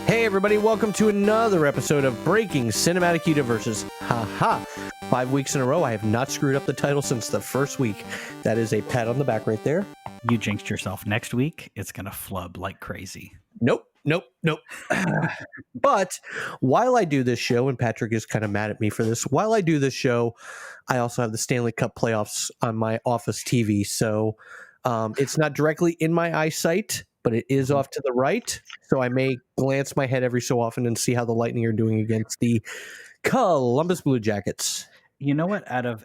Hey everybody, welcome to another episode of Breaking Cinematic Universes. Haha, 5 weeks in a row, I have not screwed up the title since the first week. That is a pat on the back right there. You jinxed yourself. Next week, it's going to flub like crazy. Nope. But while I do this show, and Patrick is kind of mad at me for this, while I do this show, I also have the Stanley Cup playoffs on my office TV. So it's not directly in my eyesight, but it is off to the right. So I may glance my head every so often and see how the Lightning are doing against the Columbus Blue Jackets. You know what? Out of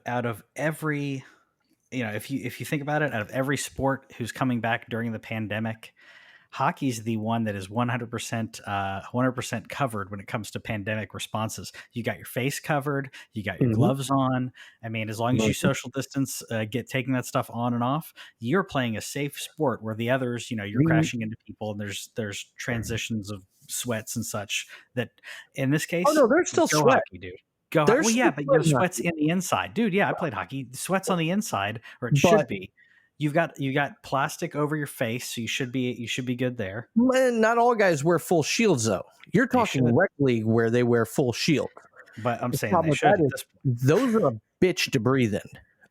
every, if you think about it, out of every sport who's coming back during the pandemic, hockey's the one that is 100% covered when it comes to pandemic responses. You got your face covered, you got your gloves on. I mean, as long as you social distance, taking that stuff on and off, you're playing a safe sport where the others, you're crashing into people and there's transitions of sweats and such that in this case, there's still sweat. Hockey, dude. Go. Well, yeah, but your sweat's in the inside, dude. Yeah, I played hockey. The sweat's on the inside, or it should be. You got plastic over your face, so you should be good there. Not all guys wear full shields, though. You're talking rec league where they wear full shield. But I'm saying they should. Those are a bitch to breathe in.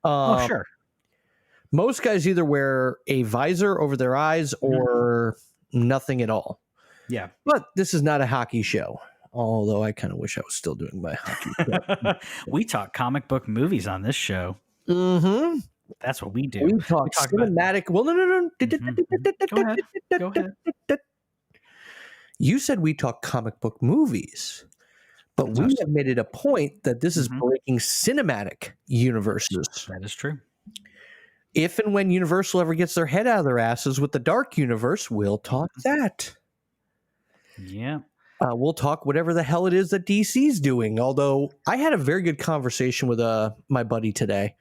Oh, sure. Most guys either wear a visor over their eyes or nothing at all. Yeah. But this is not a hockey show. Although I kind of wish I was still doing my hockey show. We talk comic book movies on this show. Mm-hmm. That's what we do. We talk cinematic. Well, no. Go ahead. You said we talk comic book movies, but we have made it a point that this is breaking cinematic universes. That is true. If and when Universal ever gets their head out of their asses with the Dark Universe, we'll talk that. Yeah. We'll talk whatever the hell it is that DC's doing. Although I had a very good conversation with my buddy today.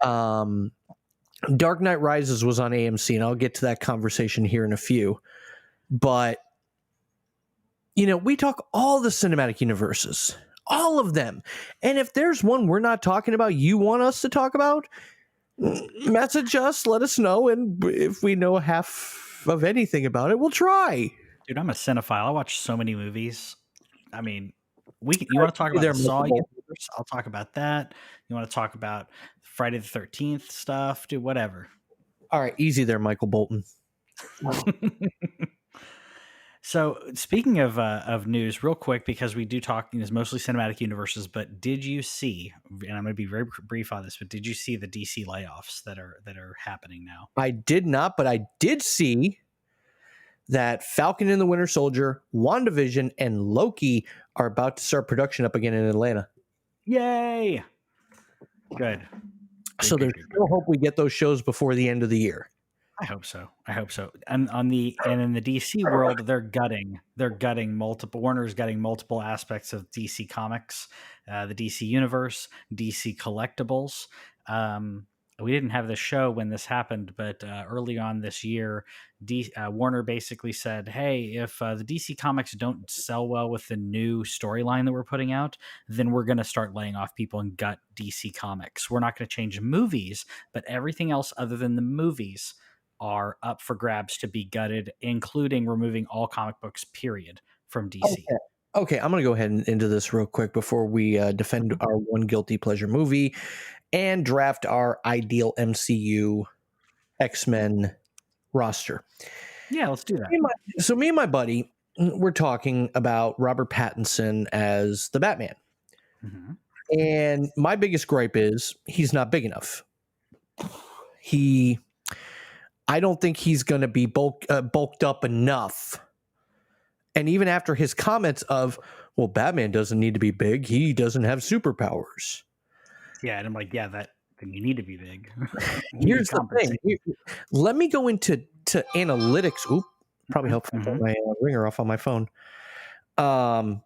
Dark Knight Rises was on AMC, and I'll get to that conversation here in a few. But, we talk all the cinematic universes, all of them. And if there's one we're not talking about, you want us to talk about, message us, let us know. And if we know half of anything about it, we'll try. Dude, I'm a cinephile. I watch so many movies. I mean, you want to talk about the Saw universe? I'll talk about that. You want to talk about Friday the 13th stuff? Do whatever. All right, easy there, Michael Bolton. So, speaking of news, real quick, because we do talk, it's mostly cinematic universes. But did you see? And I'm going to be very brief on this. But did you see the DC layoffs that are happening now? I did not, but I did see that Falcon and the Winter Soldier, WandaVision, and Loki are about to start production up again in Atlanta. Yay! Good. So there's still hope we get those shows before the end of the year. I hope so. And in the DC world, they're gutting multiple. Warner's gutting multiple aspects of DC Comics, the DC Universe, DC Collectibles. We didn't have the show when this happened, but early on this year, Warner basically said, hey, if the DC Comics don't sell well with the new storyline that we're putting out, then we're going to start laying off people and gut DC Comics. We're not going to change movies, but everything else other than the movies are up for grabs to be gutted, including removing all comic books, period, from DC. Okay, I'm going to go ahead and into this real quick before we defend our one guilty pleasure movie and draft our ideal MCU X-Men roster. Yeah, let's do that. Me and my buddy, we're talking about Robert Pattinson as the Batman. And my biggest gripe is he's not big enough. I don't think he's going to be bulked up enough. And even after his comments of, well, Batman doesn't need to be big. He doesn't have superpowers. Yeah, and I'm like, yeah, then you need to be big. Here's the thing. Let me go into analytics. Oop, probably helpful to put my ringer off on my phone.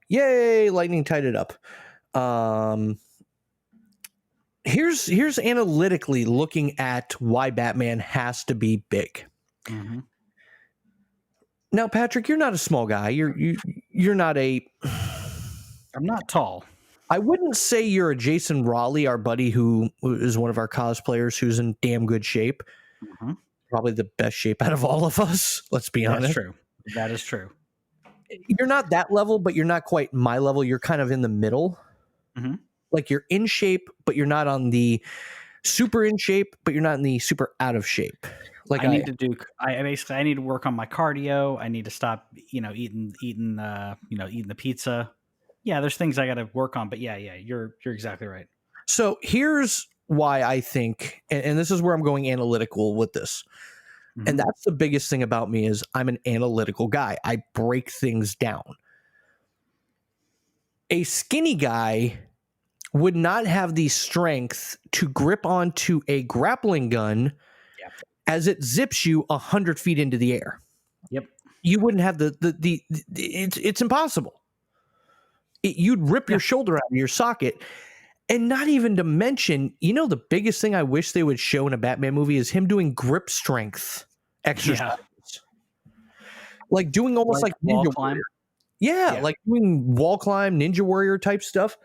Yay, lightning tied it up. Here's analytically looking at why Batman has to be big. Now, Patrick, you're not a small guy. You're not a. I'm not tall. I wouldn't say you're a Jason Raleigh, our buddy who is one of our cosplayers who's in damn good shape. Probably the best shape out of all of us. Let's be honest. That's true. That is true. you're not that level, but you're not quite my level. You're kind of in the middle. Mhm. Like you're in shape, but you're not on the super in shape, but you're not in the super out of shape. Like I need to do. I basically I need to work on my cardio. I need to stop, eating the pizza. Yeah, there's things I got to work on. But yeah, you're exactly right. So here's why I think, and this is where I'm going analytical with this. Mhm. And that's the biggest thing about me is I'm an analytical guy. I break things down. A skinny guy would not have the strength to grip onto a grappling gun Yeah. as it zips you 100 feet into the air. Yep. You wouldn't have it's impossible. You'd rip your shoulder out of your socket. And not even to mention, the biggest thing I wish they would show in a Batman movie is him doing grip strength exercises. Like doing almost like wall Ninja climb. Warrior. Yeah, like doing wall climb, Ninja Warrior type stuff.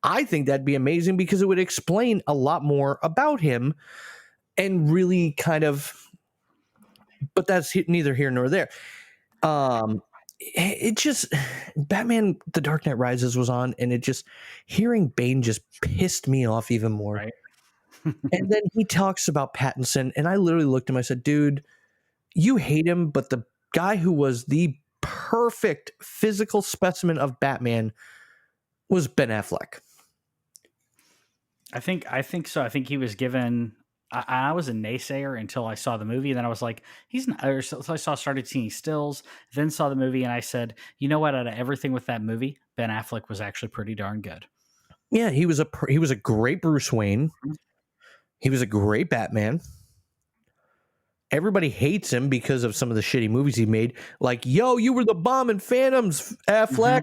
I think that'd be amazing because it would explain a lot more about him and really kind of, but that's neither here nor there. It just, Batman The Dark Knight Rises was on, and it just, hearing Bane just pissed me off even more. Right. And then he talks about Pattinson, and I literally looked at him, I said, dude, you hate him, but the guy who was the perfect physical specimen of Batman was Ben Affleck. I think so. I think he was given. I was a naysayer until I saw the movie, and then I was like, he's not. Or so I started seeing stills, then saw the movie, and I said, you know what? Out of everything with that movie, Ben Affleck was actually pretty darn good. Yeah, he was a great Bruce Wayne. He was a great Batman. Everybody hates him because of some of the shitty movies he made. Like, yo, you were the bomb in Phantoms, Affleck.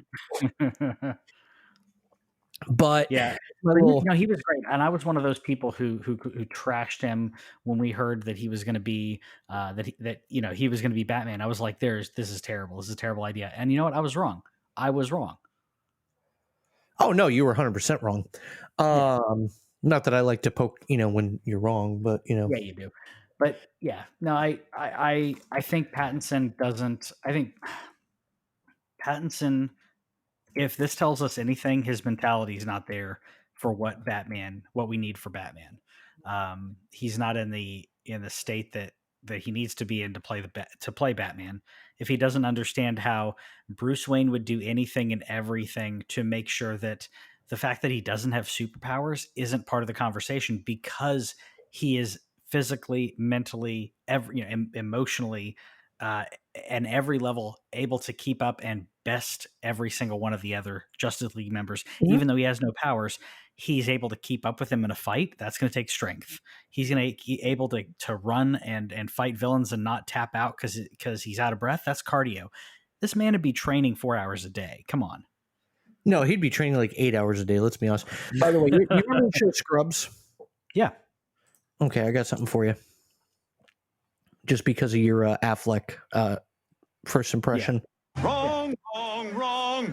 But yeah, he was great, and I was one of those people who trashed him when we heard that he was going to be he was going to be Batman. I was like, this is terrible. This is a terrible idea. And you know what? I was wrong. Oh no, you were 100% wrong. Not that I like to poke, when you're wrong, but Yeah, you do. But yeah, no, I think Pattinson doesn't. I think Pattinson, if this tells us anything, his mentality is not there for what we need for Batman. He's not in the state that he needs to be in to play Batman. If he doesn't understand how Bruce Wayne would do anything and everything to make sure that the fact that he doesn't have superpowers isn't part of the conversation, because he is physically, mentally, emotionally, and every level able to keep up and best every single one of the other Justice League members. Even though he has no powers, he's able to keep up with him in a fight. That's going to take strength. He's going to be able to run and fight villains and not tap out because he's out of breath. That's cardio. This man would be training 4 hours a day. Come on. No, he'd be training like 8 hours a day. Let's be honest. By the way, you remember the show Scrubs? Yeah. Okay, I got something for you. Just because of your Affleck first impression. Yeah. Wrong. Wrong.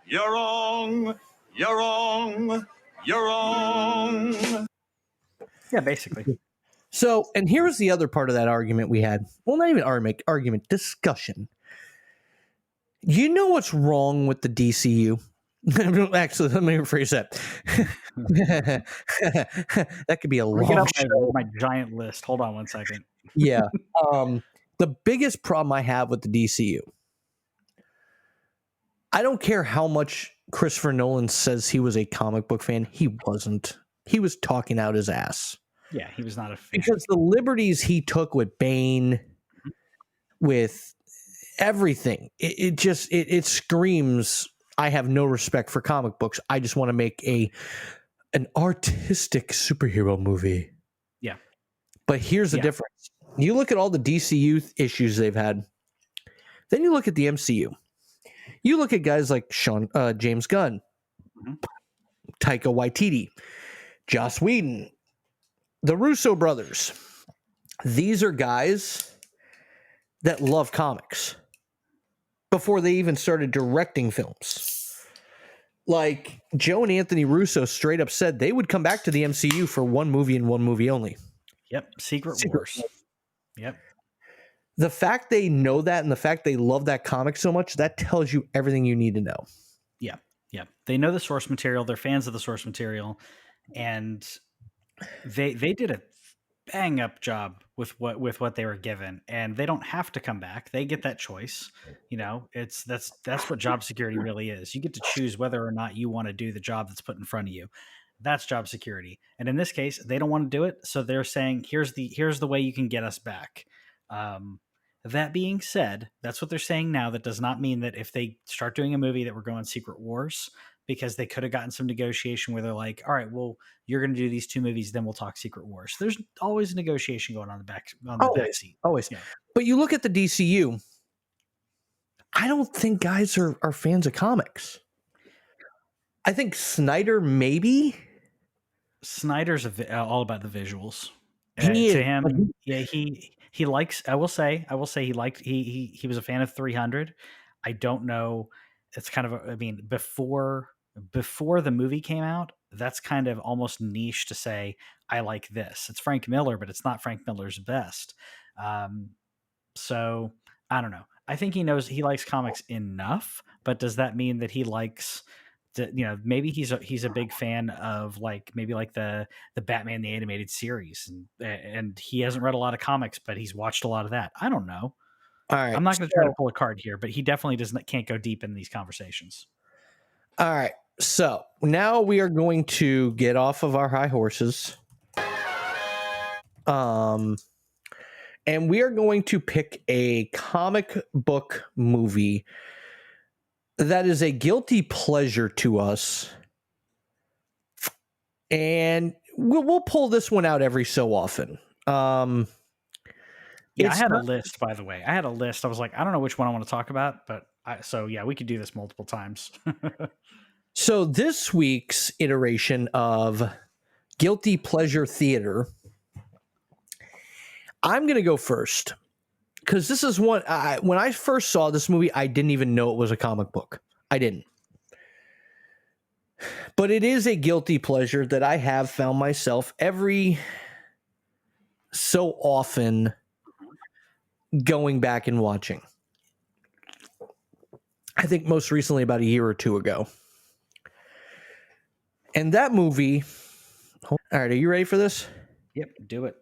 You're wrong. Yeah, basically. So, and here's the other part of that argument we had. Well, not even argument, discussion. You know what's wrong with the DCU? Actually, let me rephrase that. That could be a long show. My giant list. Hold on one second. Yeah. The biggest problem I have with the DCU, I don't care how much Christopher Nolan says he was a comic book fan. He wasn't. He was talking out his ass. Yeah, he was not a fan. Because the liberties he took with Bane, with everything, it screams, I have no respect for comic books. I just want to make an artistic superhero movie. Yeah. But here's the difference. You look at all the DCU issues they've had. Then you look at the MCU. You look at guys like James Gunn, Taika Waititi, Joss Whedon, the Russo brothers. These are guys that love comics before they even started directing films. Like Joe and Anthony Russo straight up said they would come back to the MCU for one movie and one movie only. Yep. Secret Wars. Yep. the fact they know that and the fact they love that comic so much, that tells you everything you need to know. Yeah. Yeah. They know the source material. They're fans of the source material. And they did a bang up job with what they were given, and they don't have to come back. They get that choice. That's what job security really is. You get to choose whether or not you want to do the job that's put in front of you. That's job security. And in this case, they don't want to do it, so they're saying, here's the way you can get us back. That being said, that's what they're saying now. That does not mean that if they start doing a movie that we're going Secret Wars, because they could have gotten some negotiation where they're like, all right, well, you're going to do these 2 movies, then we'll talk Secret Wars. There's always a negotiation going on the back seat. Always. Yeah. But you look at the DCU, I don't think guys are fans of comics. I think Snyder, maybe. Snyder's all about the visuals. He To is. him, yeah, he likes. I will say he liked. He was a fan of 300. I don't know. It's kind of. I mean, before the movie came out, that's kind of almost niche to say I like this. It's Frank Miller, but it's not Frank Miller's best. So I don't know. I think he knows he likes comics enough, but does that mean that he likes? Maybe he's a big fan of maybe the Batman the animated series, and he hasn't read a lot of comics, but he's watched a lot of that. I don't know. All right, I'm not going to try to pull a card here, but he definitely can't go deep in these conversations. All right, so now we are going to get off of our high horses, and we are going to pick a comic book movie that is a guilty pleasure to us, and we'll pull this one out every so often. I had a list, by the way. I was like, I don't know which one I want to talk about, but we could do this multiple times. So this week's iteration of Guilty Pleasure Theater, I'm going to go first. Because this is one, when I first saw this movie, I didn't even know it was a comic book. I didn't. But it is a guilty pleasure that I have found myself every so often going back and watching. I think most recently about a year or 2 ago. And that movie... All right, are you ready for this? Yep, do it.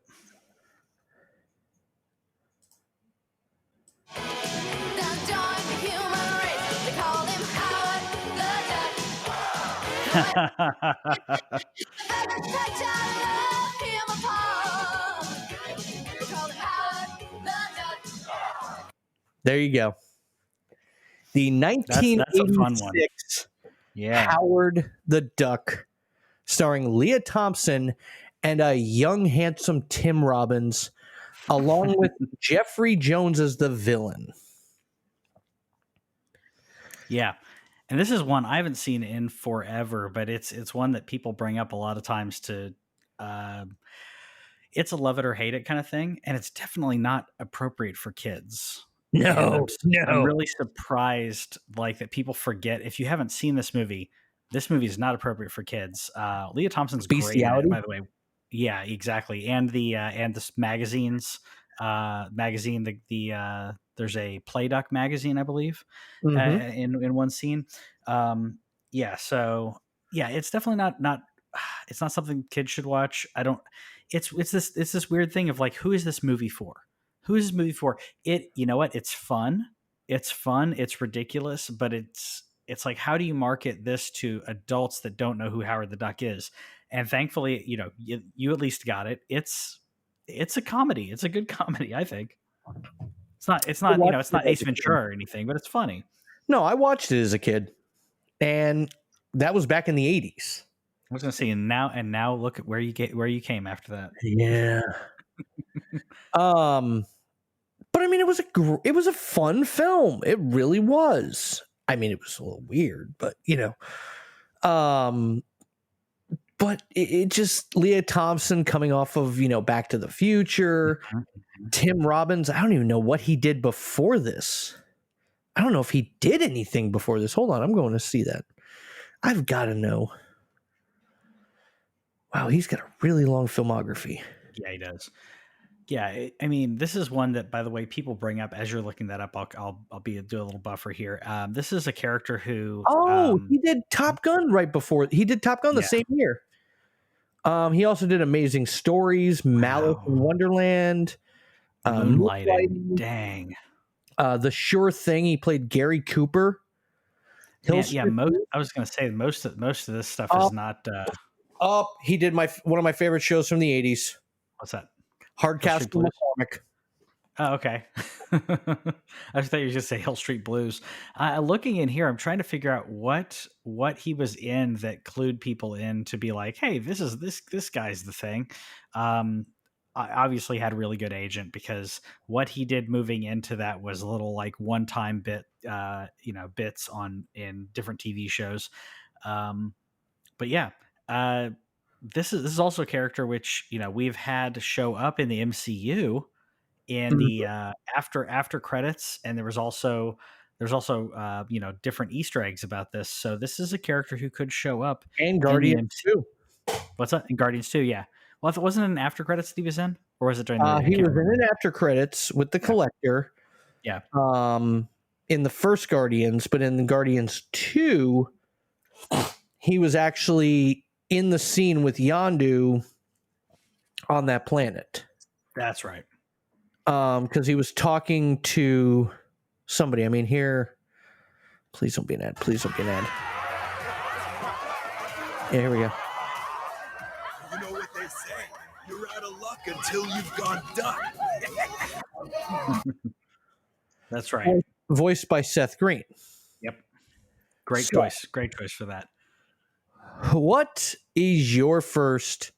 There you go. The 1986 Howard the Duck, starring Leah Thompson and a young, handsome Tim Robbins, along with Jeffrey Jones as the villain. Yeah. And this is one I haven't seen in forever, but it's one that people bring up a lot of times to it's a love it or hate it kind of thing, and it's definitely not appropriate for kids. No. I'm really surprised that people forget. If you haven't seen this movie is not appropriate for kids. Leah Thompson's great in it, by the way. Yeah, exactly. And this magazines magazine, there's a Play Duck magazine, I believe, in one scene. It's definitely not it's not something kids should watch. It's this weird thing of who is this movie for? Who is this movie for? You know what? It's fun. It's ridiculous, but it's how do you market this to adults that don't know who Howard the Duck is? And thankfully, you at least got it. It's a comedy. It's a good comedy, I think. It's not it's not Ace Ventura or anything, but it's funny. No, I watched it as a kid, and that was back in the 80s. I was going to say, and now look at where you came after that. Yeah. But I mean, it was a fun film. It really was. I mean, it was a little weird, but but it just Leah Thompson coming off of Back to the Future, Tim Robbins. I don't even know what he did before this. I don't know if he did anything before this. Hold on, I'm going to see that. I've got to know. Wow, he's got a really long filmography. Yeah, he does. Yeah, I mean, this is one that, by the way, people bring up as you're looking that up. I'll do a little buffer here. This is a character who, Oh, he did Top Gun right before. He did Top Gun the yeah, same year. He also did Amazing Stories, Malice in wow, Wonderland, Moonlighting, Moonlighting, dang, The Sure Thing. He played Gary Cooper. Hill man, yeah. Street Blues. I was gonna say most of this stuff is not. He did one of my favorite shows from the 80s, What's that? Hardcastle Blues? McCormick. Oh, okay. I thought you were just say Hill Street Blues. Looking in here, I'm trying to figure out what he was in that clued people in to be like, hey, this guy's the thing. I obviously had a really good agent because what he did moving into that was a little like one-time bits in different TV shows. But yeah, this is also a character which we've had show up in the MCU in the after credits, and there's also different Easter eggs about this. So this is a character who could show up And in the Guardians MCU. too. What's that? In Guardians 2, yeah. Well, if it wasn't an after credits that he was in, or was it during the movie? I He can't was remember. in an after credits with the Collector. Yeah. In the first Guardians, but in the Guardians 2, he was actually in the scene with Yondu on that planet. That's right. Because he was talking to somebody. I mean, here, please don't be an ad. Please don't be an ad. Yeah, here we go. You know what they say? You're out of luck until you've gone duck. That's right. Voiced by Seth Green. Yep. Great So- choice. Great choice for that. What is your first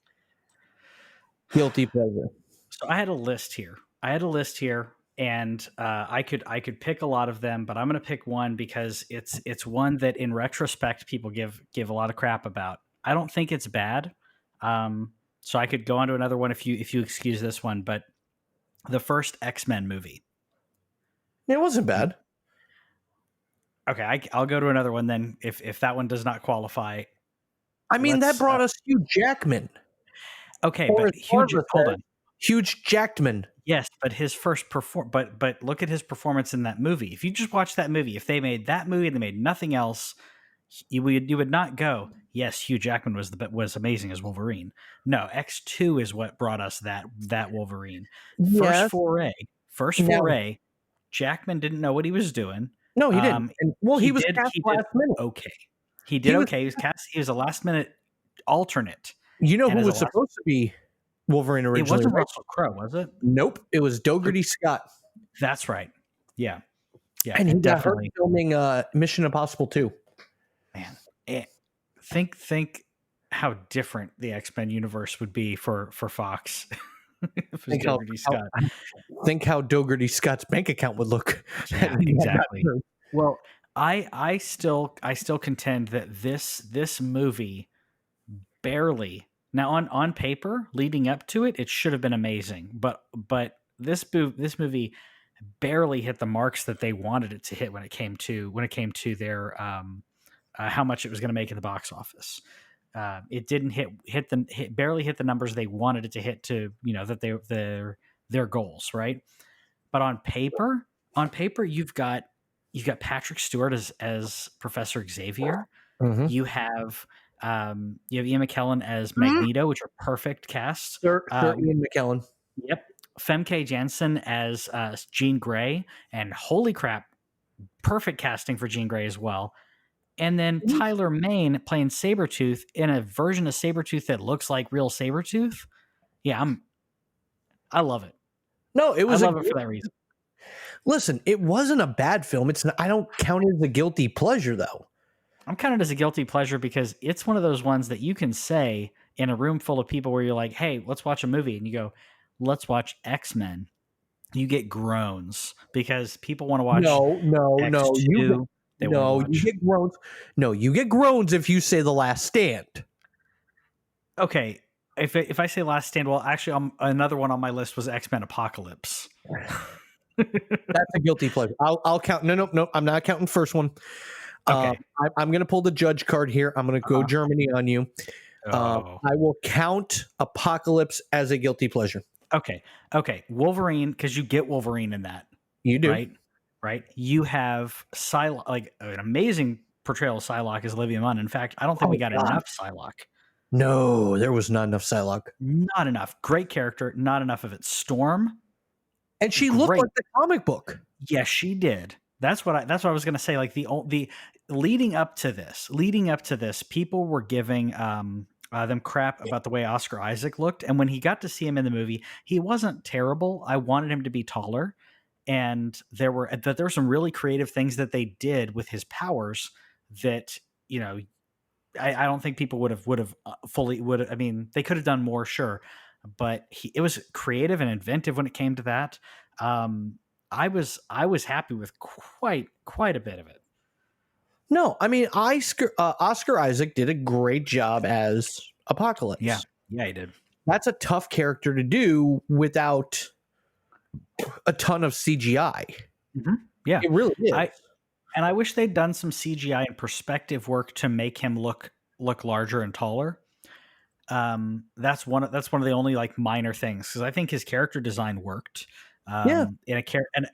guilty pleasure? So I had a list here. And I could pick a lot of them, but I'm going to pick one because it's one that in retrospect people give a lot of crap about. I don't think it's bad. So I could go on to another one if you excuse this one, but the first X-Men movie. It wasn't bad. Okay, I'll go to another one then if that one does not qualify. I mean, Let's, that brought us Hugh Jackman. Okay, Or but as Hugh, Barbara hold said, on. Hugh Jackman. Yes, but his first but look at his performance in that movie. If you just watch that movie, if they made that movie and they made nothing else, you would not go, yes, Hugh Jackman was amazing as Wolverine. No, X2 is what brought us that Wolverine. Yes. First foray, Jackman didn't know what he was doing. No, he didn't. And, he was cast last minute. Okay. He did okay. He was cast. He was a last minute alternate. You know who was supposed to be Wolverine originally? It wasn't Russell Crowe, was it? Nope. It was Dougherty Scott. That's right. Yeah. Yeah. And he got hurt definitely filming Mission Impossible 2. Man, think how different the X-Men universe would be for Fox. If it was Dougherty Scott. Think how Dougherty Scott's bank account would look. Yeah, exactly. Well, I still contend that this movie barely, now on paper leading up to it should have been amazing, but this movie barely hit the marks that they wanted it to hit when it came to their how much it was going to make in the box office. It didn't barely hit the numbers they wanted it to hit to, that their goals, right? But on paper you've got Patrick Stewart as Professor Xavier. Mm-hmm. You have Ian McKellen as Magneto, which are perfect casts. Sir Ian McKellen. Yep. Femke Janssen as Jean Grey, and holy crap, perfect casting for Jean Grey as well. And then Tyler Mane playing Sabretooth in a version of Sabretooth that looks like real Sabretooth. Yeah, I love it. No, it was. I love it for that reason. Listen, it wasn't a bad film. I don't count it as a guilty pleasure, though. I'm counting it as a guilty pleasure because it's one of those ones that you can say in a room full of people where you're like, hey, let's watch a movie. And you go, let's watch X-Men. You get groans because people want to watch. No. X2. You get groans. No, you get groans if you say The Last Stand. Okay. If I say Last Stand, well, actually, another one on my list was X-Men Apocalypse. That's a guilty pleasure. I'll count. No. I'm not counting first one. Okay. I'm going to pull the judge card here. I'm going to go Germany on you. I will count Apocalypse as a guilty pleasure. Okay. Wolverine, because you get Wolverine in that, You do. right? You have Psylocke, like an amazing portrayal of Psylocke as Olivia Munn. In fact, I don't think we got God. enough Psylocke. No, there was not enough Psylocke. Not enough. Great character, not enough of it. Storm, And she looked Great. like the comic book. yes, she did. That's what I was going to say. Like the leading up to this, people were giving them crap about the way Oscar Isaac looked, and when he got to see him in the movie, he wasn't terrible. I wanted him to be taller, and there were some really creative things that they did with his powers that I don't think people would have fully would. I mean, they could have done more, sure, but it was creative and inventive when it came to that. I was happy with quite a bit of it. No, I mean, Oscar Isaac did a great job as Apocalypse. Yeah, he did. That's a tough character to do without a ton of CGI. Mm-hmm. Yeah, it really is. I wish they'd done some CGI and perspective work to make him look larger and taller. That's one of the only like minor things, because I think his character design worked. And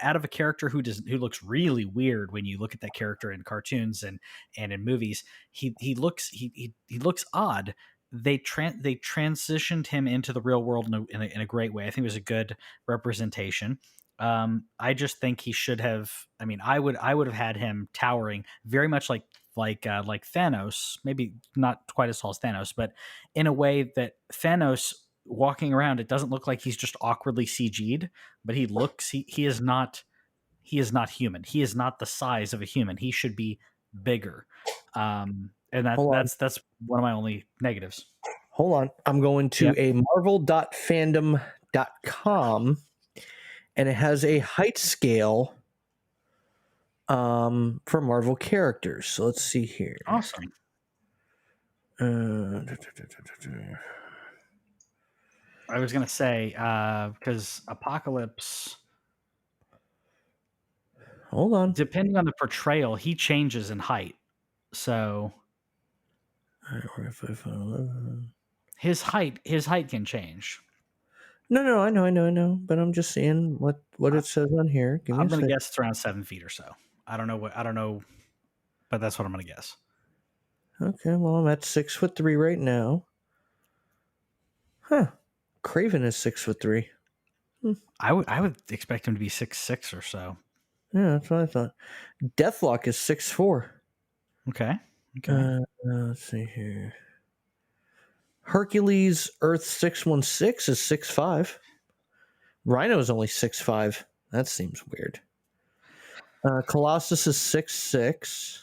out of a character who looks really weird when you look at that character in cartoons and in movies, he looks odd. They transitioned him into the real world in a great way. I think it was a good representation. I just think he should have. I mean, I would have had him towering very much like Thanos, maybe not quite as tall as Thanos, but in a way that Thanos walking around, it doesn't look like he's just awkwardly CG'd, but he is not human. He is not the size of a human. He should be bigger. And that's one of my only negatives. Hold on. I'm going to a marvel.fandom.com, and it has a height scale for Marvel characters. So let's see here. Awesome. I was going to say, because Apocalypse, hold on, depending on the portrayal, he changes in height. So his height can change. No, I know, but I'm just seeing what it says on here. I'm going to guess it's around 7 feet or so. I don't know, but that's what I'm going to guess. Okay, well, I'm at 6'3" right now. Huh. Craven is 6'3". I would expect him to be 6'6" or so. Yeah, that's what I thought. Deathlock is 6'4". Okay. Let's see here. Hercules Earth 616 is 6'5". Rhino is only 6'5". That seems weird. Colossus is 6'6".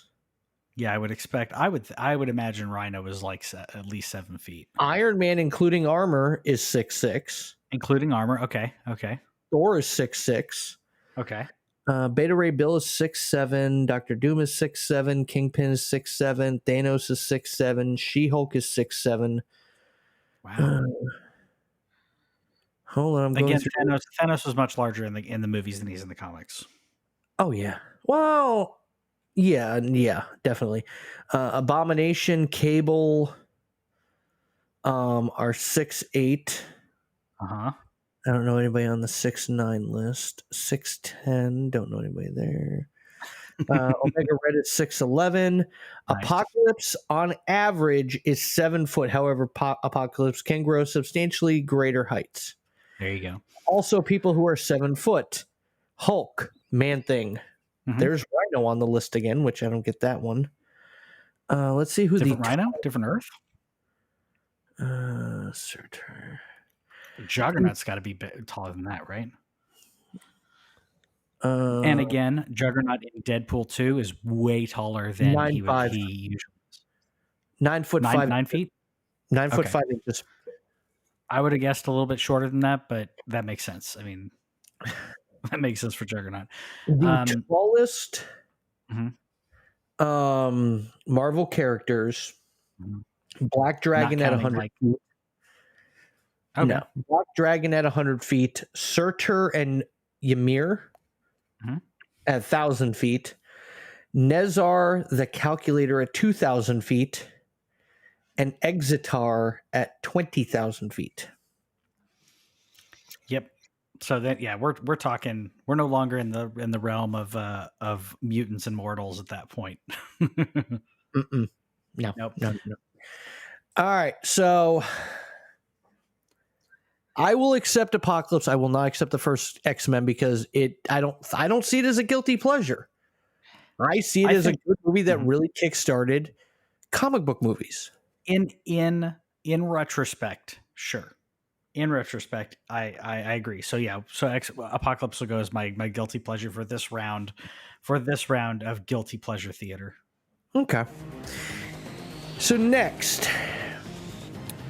Yeah, I would expect. I would imagine Rhino is like at least 7 feet. Iron Man, including armor, is 6'6". Including armor. Okay. Thor is 6'6". Okay. Beta Ray Bill is 6'7". Doctor Doom is 6'7". Kingpin is 6'7". Thanos is 6'7". She-Hulk is 6'7". Wow. Hold on. Thanos was much larger in the movies than he's in the comics. Oh yeah. Well, yeah, definitely. Abomination, Cable, are 6'8". Uh-huh. I don't know anybody on the 6'9" list. 6'10", don't know anybody there. Omega Red is 6'11". Nice. Apocalypse on average is 7 foot. However, Apocalypse can grow substantially greater heights. There you go. Also, people who are 7 foot. Hulk, Man-Thing. Mm-hmm. There's Rhino on the list again, which I don't get that one. Let's see who different Rhino, different Earth. Surtur. Juggernaut's got to be taller than that, right? And again, Juggernaut in Deadpool 2 is way taller than he usually is. 9 foot 5. 9 feet? 9 foot 5 inches. I would have guessed a little bit shorter than that, but that makes sense. I mean, that makes sense for Juggernaut. The tallest Marvel characters, Black Dragon at 100 feet. Okay. No, Black Dragon at 100 feet. Surtur and Ymir at 1,000 feet. Nezar the Calculator at 2,000 feet. And Exitar at 20,000 feet. So that we're talking, we're no longer in the realm of mutants and mortals at that point. Mm-mm. No, Nope. no. All right, so I will accept Apocalypse. I will not accept the first X-Men because I don't see it as a guilty pleasure. I see it as a good movie that really kickstarted comic book movies. In retrospect, sure. In retrospect, I agree. So Apocalypse will go as my guilty pleasure for this round of guilty pleasure theater. Okay. So next,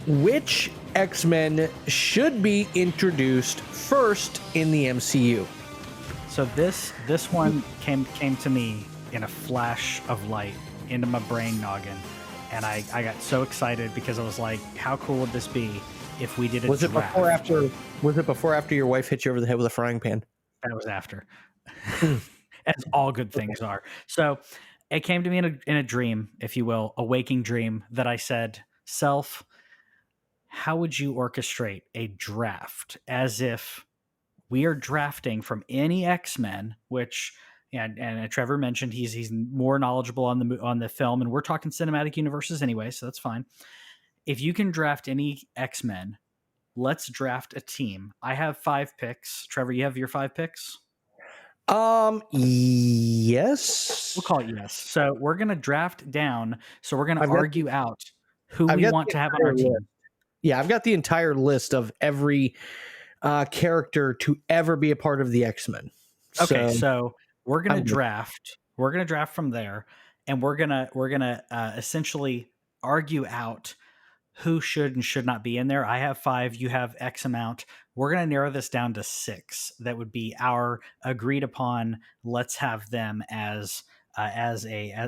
which X-Men should be introduced first in the MCU? So this one came to me in a flash of light into my brain noggin, and I got so excited because I was like, how cool would this be if we did a Was it draft? Was it before or after your wife hit you over the head with a frying pan? That was after. As all good things are. So it came to me in a dream, if you will, a waking dream, that I said, self, how would you orchestrate a draft as if we are drafting from any X-Men, which and Trevor mentioned he's more knowledgeable on the film, and we're talking cinematic universes anyway, so that's fine. If you can draft any X-Men, let's draft a team. I have 5 picks. Trevor, you have your 5 picks? Yes. We'll call it yes. So we're gonna draft down. So we're gonna argue out who we want to have on our team. Yeah, I've got the entire list of every character to ever be a part of the X-Men. Okay, so we're gonna draft. We're gonna draft from there, and we're gonna essentially argue out who should and should not be in there. I have 5. You have X amount. We're going to narrow this down to 6. That would be our agreed upon. Let's have them as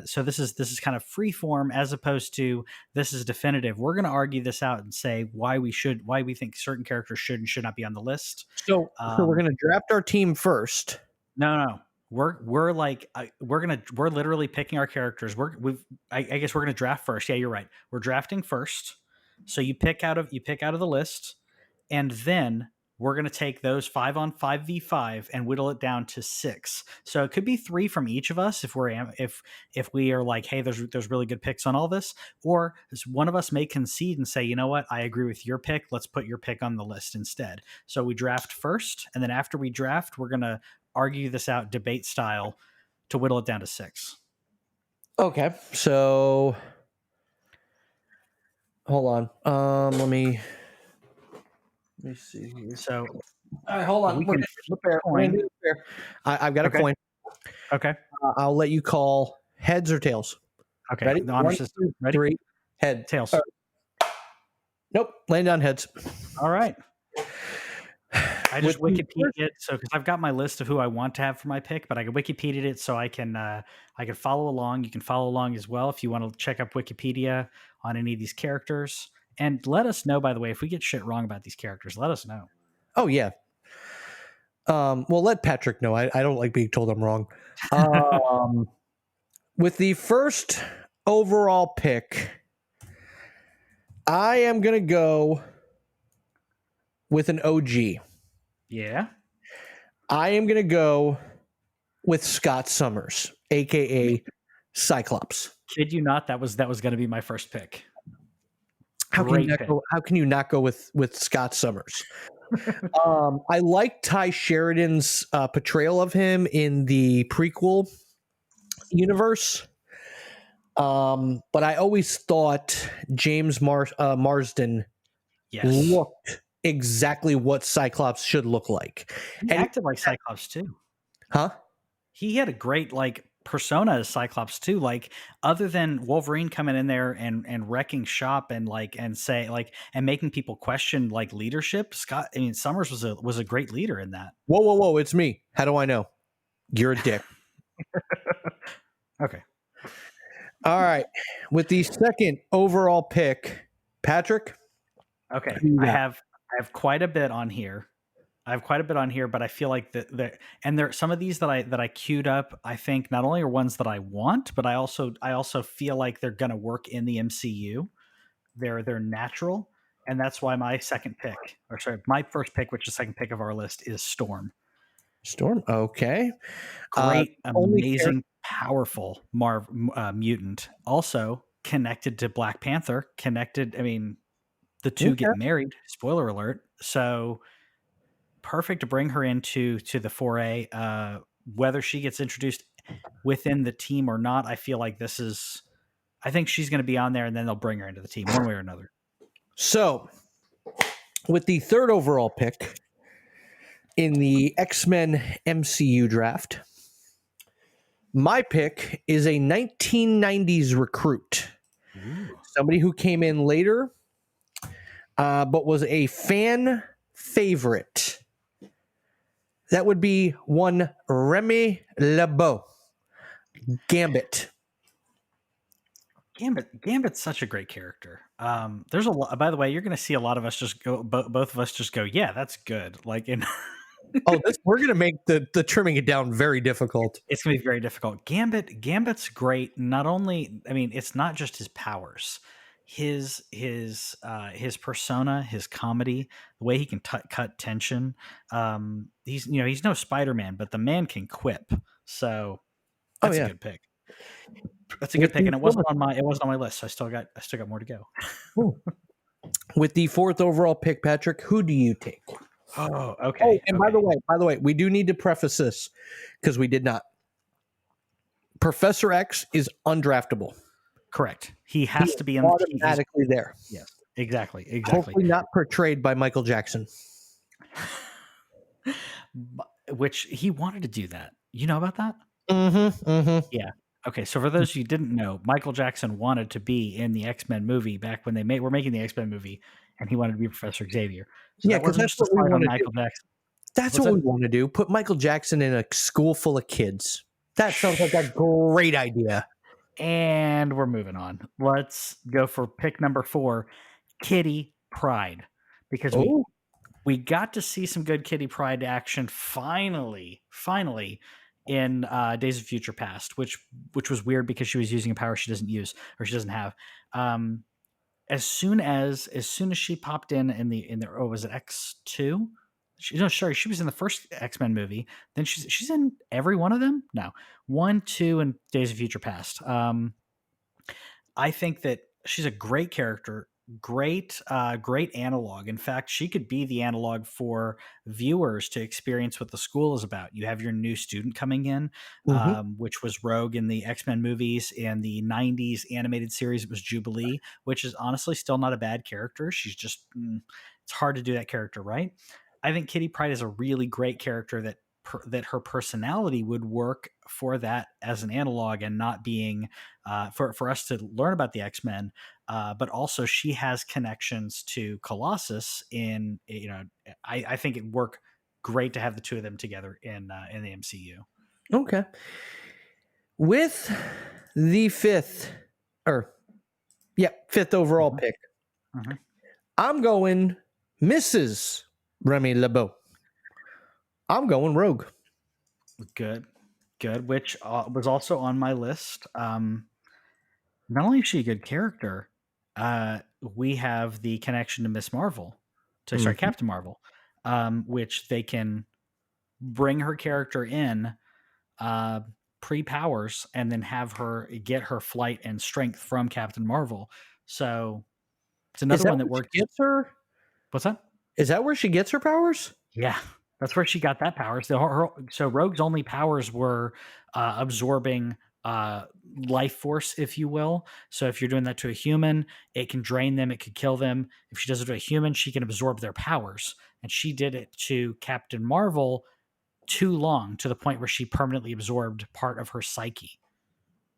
so this is kind of free form as opposed to this is definitive. We're going to argue this out and say why we think certain characters should and should not be on the list. So we're going to draft our team first. No. We're literally picking our characters. I guess we're going to draft first. Yeah, you're right. We're drafting first. So you pick out of the list, and then we're going to take those 5 on 5v5 and whittle it down to 6. So it could be 3 from each of us if we are like, hey, there's really good picks on all this, or one of us may concede and say, you know what, I agree with your pick. Let's put your pick on the list instead. So we draft first, and then after we draft, we're going to argue this out debate style to whittle it down to 6. Okay, so hold on. Let me see here. So, all right, hold on. We can flip a coin. I've got a coin. Okay. I'll let you call heads or tails. Okay. Ready? The honor system. Ready? 3, head. Tails. Nope. Laying down heads. All right. I just Wikipedia'd it, so because I've got my list of who I want to have for my pick, but I can Wikipedia'd it so I can follow along. You can follow along as well if you want to check up Wikipedia on any of these characters. And let us know, by the way, if we get shit wrong about these characters. Let us know. Oh yeah. Well, let Patrick know. I don't like being told I'm wrong. With the first overall pick, I am gonna go with an OG. Yeah. I am going to go with Scott Summers, aka Cyclops. Kid you not, that was going to be my first pick. How can you not go with Scott Summers? I like Ty Sheridan's portrayal of him in the prequel universe. But I always thought James Marsden looked exactly what Cyclops should look like. He acted like Cyclops too. Huh? He had a great persona as Cyclops too. Like other than Wolverine coming in there and wrecking shop and and making people question leadership, Summers was a great leader in that. Whoa! It's me. How do I know? You're a dick. Okay. All right. With the second overall pick, Patrick. Okay. I have quite a bit on here. But I feel like there some of these that I queued up, I think not only are ones that I want, but I also feel like they're gonna work in the MCU. They're natural. And that's why my second pick, or sorry, my first pick, which is the second pick of our list, is Storm. Storm. Okay. Great, only amazing, powerful mutant. Also connected to Black Panther. Connected. I mean, the two get married. Spoiler alert. So perfect to bring her into the foray. Whether she gets introduced within the team or not, I feel like this is. I think she's going to be on there, and then they'll bring her into the team one way or another. So, with the third overall pick in the X-Men MCU draft, my pick is a 1990s recruit. Somebody who came in later, but was a fan favorite. That would be one Remy LeBeau. Gambit. Gambit's such a great character. There's a lot. By the way, you're going to see a lot of us just go. Both of us just go. Yeah, that's good. Like in. We're going to make the trimming it down very difficult. It's going to be very difficult. Gambit's great. Not only, I mean, it's not just his powers, his persona, his comedy, the way he can cut tension. He's no Spider-Man, but the man can quip. So that's a good pick. That's a good pick, and it wasn't on my list. So I still got more to go. With the fourth overall pick, Patrick, who do you take? Oh, okay. And by the way, we do need to preface this because we did not. Professor X is undraftable. Correct. He has to be automatically there. Yes, exactly. Hopefully not portrayed by Michael Jackson. Which he wanted to do that. You know about that? Yeah. Okay, so for those of you who didn't know, Michael Jackson wanted to be in the X-Men movie back when they were making the X-Men movie, and he wanted to be Professor Xavier. So yeah, because that's what we want to do. Jackson. That's what we want to do. Put Michael Jackson in a school full of kids. That sounds like a great idea. And we're moving on. Let's go for pick number 4, Kitty Pryde, because we got to see some good Kitty Pryde action finally in Days of Future Past, which was weird because she was using a power she doesn't use or she doesn't have. As soon as she popped in the was it X2? She was in the first X-Men movie. Then she's in every one of them. No, 1, 2, and Days of Future Past. I think that she's a great character. Great analog. In fact, she could be the analog for viewers to experience what the school is about. You have your new student coming in, which was Rogue in the X-Men movies. In the 90s animated series, it was Jubilee, which is honestly still not a bad character. She's just, it's hard to do that character right. I think Kitty Pryde is a really great character that her personality would work for that as an analog and not being for us to learn about the X-Men. But also she has connections to Colossus I think it'd work great to have the two of them together in the MCU. Okay. With the fifth overall pick, I'm going Mrs. Remy LeBeau. I'm going Rogue. Good. Which was also on my list. Not only is she a good character, we have the connection to Miss Marvel, Captain Marvel, which they can bring her character in pre-powers and then have her get her flight and strength from Captain Marvel. So it's another one that works. Gets her? What's that? Is that where she gets her powers? Yeah. That's where she got that power. So Rogue's only powers were absorbing life force, if you will. So if you're doing that to a human, it can drain them. It could kill them. If she does it to a human, she can absorb their powers. And she did it to Captain Marvel too long, to the point where she permanently absorbed part of her psyche.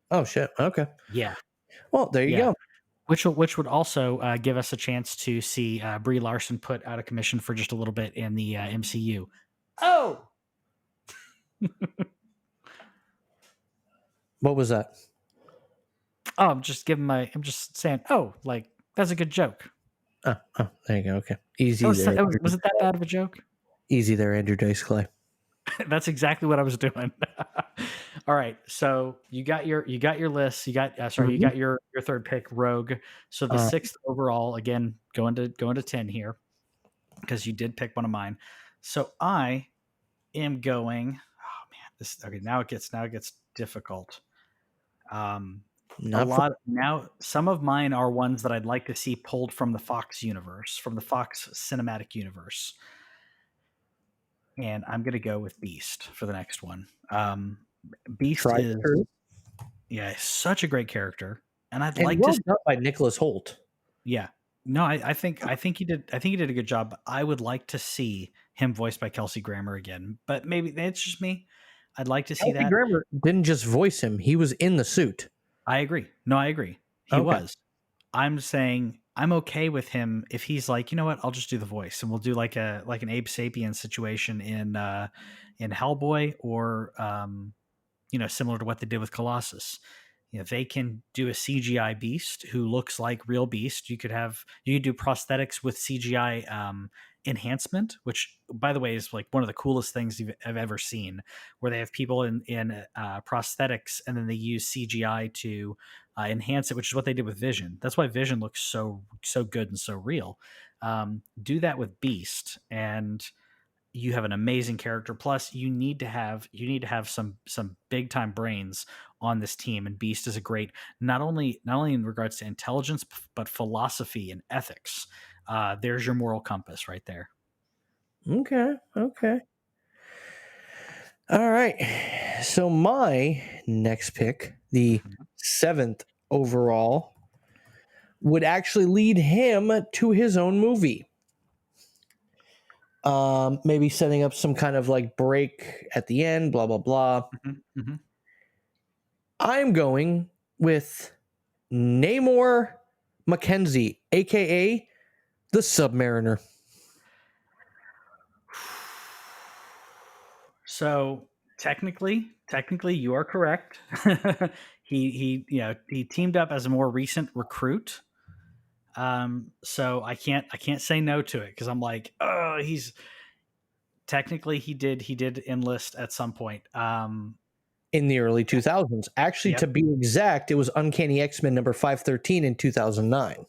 Oh, shit. Okay. Yeah. Well, there you go. Which would also give us a chance to see Brie Larson put out of commission for just a little bit in the MCU. Oh! What was that? Oh, I'm just saying, like, that's a good joke. Oh, there you go. Okay. Easy was there. Was it that bad of a joke? Easy there, Andrew Dice Clay. That's exactly what I was doing. All right, so you got your list. You got you Mhm. got your third pick, Rogue. So the Uh, sixth overall, again, going to 10 here because you did pick one of mine. So I am going. Oh man, this okay. Now it gets difficult. A not for lot now. Some of mine are ones that I'd like to see pulled from the Fox universe, from the Fox cinematic universe, and I'm going to go with Beast for the next one. Beast tried is true such a great character, and I'd and like to. well done by Nicholas Holt. Yeah, no, I think he did a good job. But I would like to see him voiced by Kelsey Grammer again, but maybe it's just me. I'd like to see Kelsey that. Grammer didn't just voice him; he was in the suit. I agree. No, I agree. He Okay. was. I'm saying I'm okay with him if he's like, you know what, I'll just do the voice and we'll do like an Abe Sapien situation in Hellboy or similar to what they did with Colossus. They can do a CGI Beast who looks like real Beast. You could do prosthetics with CGI enhancement, which by the way is like one of the coolest things I've ever seen, where they have people in prosthetics and then they use CGI to enhance it, which is what they did with Vision. That's why Vision looks so good and so real. Do that with Beast, and you have an amazing character. Plus, you need to have some big time brains on this team. And Beast is a great not only in regards to intelligence but philosophy and ethics. There's your moral compass right there. Okay. All right. So my next pick, the seventh overall, would actually lead him to his own movie. Maybe setting up some kind of like break at the end, blah blah blah. I'm going with Namor Mackenzie, aka the Submariner. So technically, you are correct. he teamed up as a more recent recruit. So I can't say no to it because I'm like, oh, he's technically he did enlist at some point. In the early 2000s. Actually, Yep. to be exact, it was Uncanny X-Men number 513 in 2009.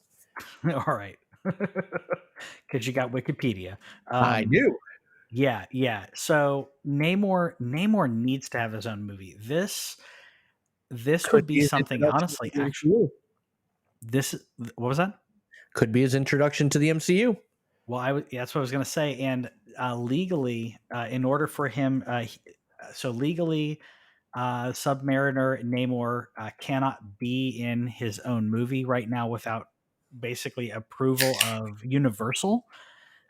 All right, because you got Wikipedia. I do. Yeah. So Namor needs to have his own movie. This would be his something, introduction honestly. to the Actually, MCU. what was that? Could be his introduction to the MCU. Well, that's what I was going to say. And legally, in order for him, legally, Submariner Namor cannot be in his own movie right now without basically approval of Universal.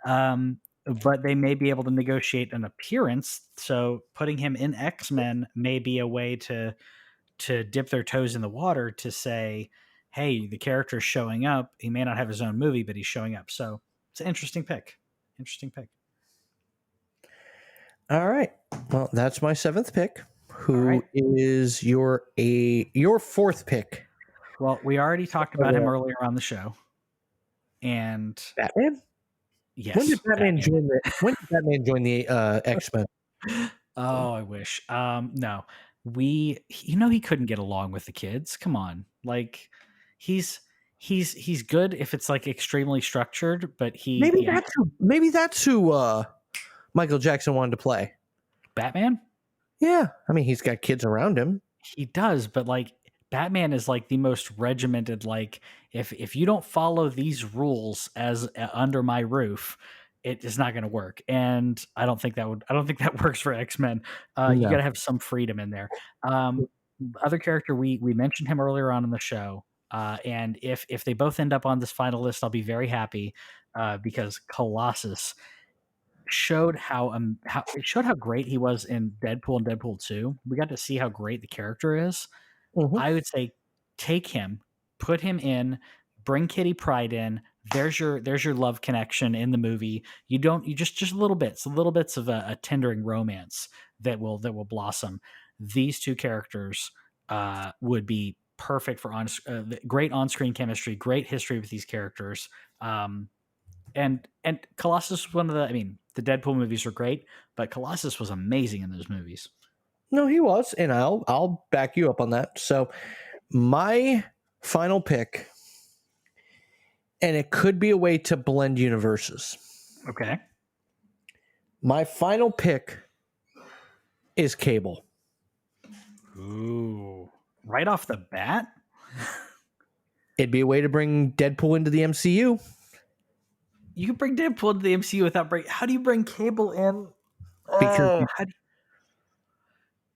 But they may be able to negotiate an appearance. So putting him in X-Men may be a way to dip their toes in the water to say, hey, the character's showing up. He may not have his own movie, but he's showing up. So it's an interesting pick. All right. Well, that's my seventh pick. Who right. is your fourth pick? Well, we already talked about him earlier on the show. And Batman? yes. When did Batman join the X-Men? Oh, I wish. No. He couldn't get along with the kids. Come on. Like he's good if it's like extremely structured, but maybe that's who Michael Jackson wanted to play. Batman? Yeah. I mean, he's got kids around him. He does, but like Batman is like the most regimented. Like if you don't follow these rules as under my roof, it is not going to work. And I don't think that works for X-Men. You got to have some freedom in there. Other character, we mentioned him earlier on in the show. And if they both end up on this final list, I'll be very happy because Colossus showed how great he was in Deadpool and Deadpool 2. We got to see how great the character is. Mhm. I would say take him, put him in, bring Kitty Pryde in. There's your love connection in the movie. You just little bits of a tendering romance that will blossom. These two characters would be perfect for great on-screen chemistry, great history with these characters. And Colossus was one of the Deadpool movies were great, but Colossus was amazing in those movies. No, he was, and I'll back you up on that. So my final pick, and it could be a way to blend universes. Okay. My final pick is Cable. Ooh. Right off the bat? It'd be a way to bring Deadpool into the MCU. You can bring Deadpool into the MCU without how do you bring Cable in? Because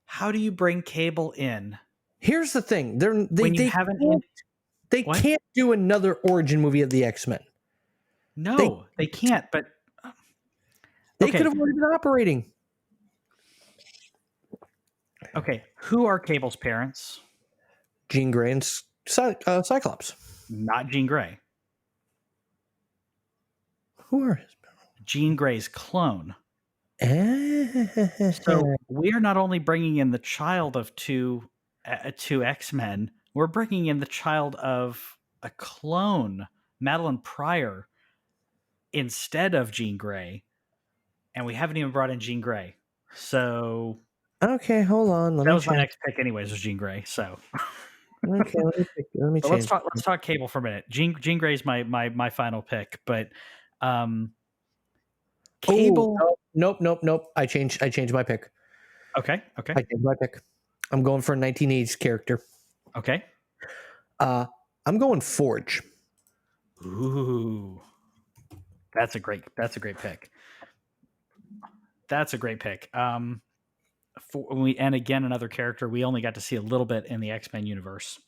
How do you bring Cable in here's the thing: when you haven't? they What? can't do another origin movie of the X-Men. No, they can't. But They okay. could have already been operating. Okay, who are Cable's parents? Jean Grey and Cyclops. Not Jean Grey. Who are his Jean Grey's clone. parents? So we are not only bringing in the child of two X-Men, we're bringing in the child of a clone, Madeline Pryor, instead of Jean Grey, and we haven't even brought in Jean Grey. So Okay, hold on. that was my next pick, anyways. Was Jean Grey. So Okay, let me but change. let's talk Cable for a minute. Jean Grey is my final pick, but Cable. Oh, nope. I changed my pick. Okay. I changed my pick. I'm going for a 1980s character. Okay. I'm going Forge. Ooh, that's a great pick. That's a great pick. And again, another character we only got to see a little bit in the X-Men universe.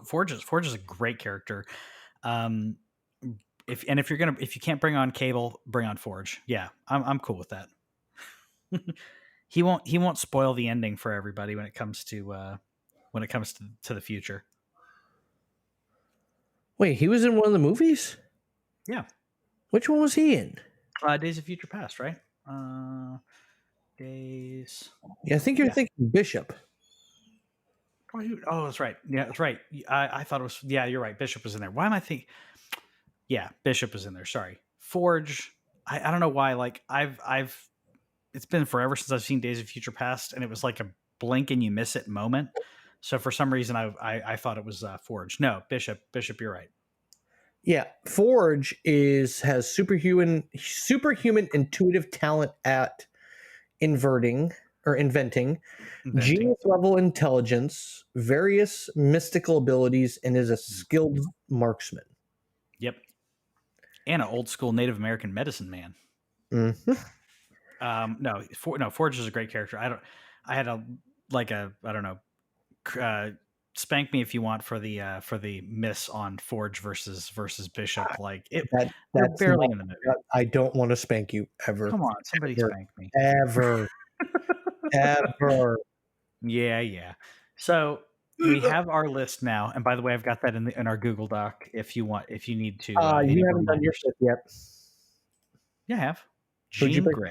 Forge is a great character. If you can't bring on Cable, bring on Forge. Yeah, I'm cool with that. He won't spoil the ending for everybody when it comes to the future. Wait, he was in one of the movies? Yeah. Which one was he in? Days of Future Past, right? Days. Yeah, I think you're thinking Bishop. Oh, that's right. Yeah, that's right. I thought it was. Yeah, you're right. Bishop was in there. Why am I thinking? Yeah, Bishop was in there. Sorry. Forge. I don't know why. Like I've. It's been forever since I've seen Days of Future Past, and it was like a blink and you miss it moment. So for some reason, I thought it was Forge. No, Bishop. You're right. Yeah, Forge has superhuman intuitive talent at inventing, genius level intelligence, various mystical abilities, and is a skilled marksman. Yep. And an old school Native American medicine man. Mm-hmm. Forge is a great character. I don't know. Spank me if you want for the miss on Forge versus Bishop. Like that's barely in the movie. I don't want to spank you ever. Come on, somebody spank me. Ever. Yeah. So we have our list now, and by the way, I've got that in our Google Doc. If you need to, you haven't done your shit yet. Yeah, I have. Jean Grey.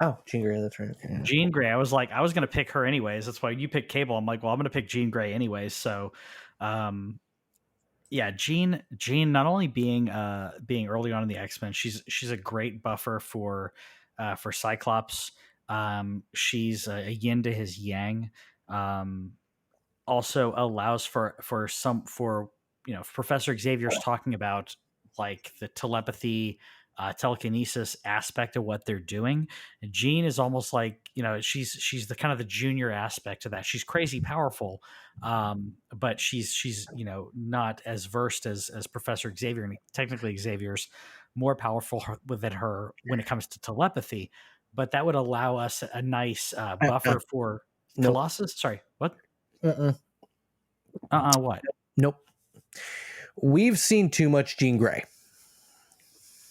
Oh, Jean Grey, that's right. Okay. Jean Grey. I was going to pick her anyways. That's why you picked Cable. I'm like, well, I'm going to pick Jean Grey anyways. So, Jean not only being early on in the X-Men, she's a great buffer for Cyclops. She's a yin to his yang. Also allows for Professor Xavier's talking about like the telepathy, telekinesis aspect of what they're doing. And Jean is almost like, she's the kind of the junior aspect of that. She's crazy powerful, but she's not as versed as Professor Xavier, and technically Xavier's more powerful than her when it comes to telepathy. But that would allow us a nice buffer for Colossus. Sorry, what? What? Nope. We've seen too much Jean Grey.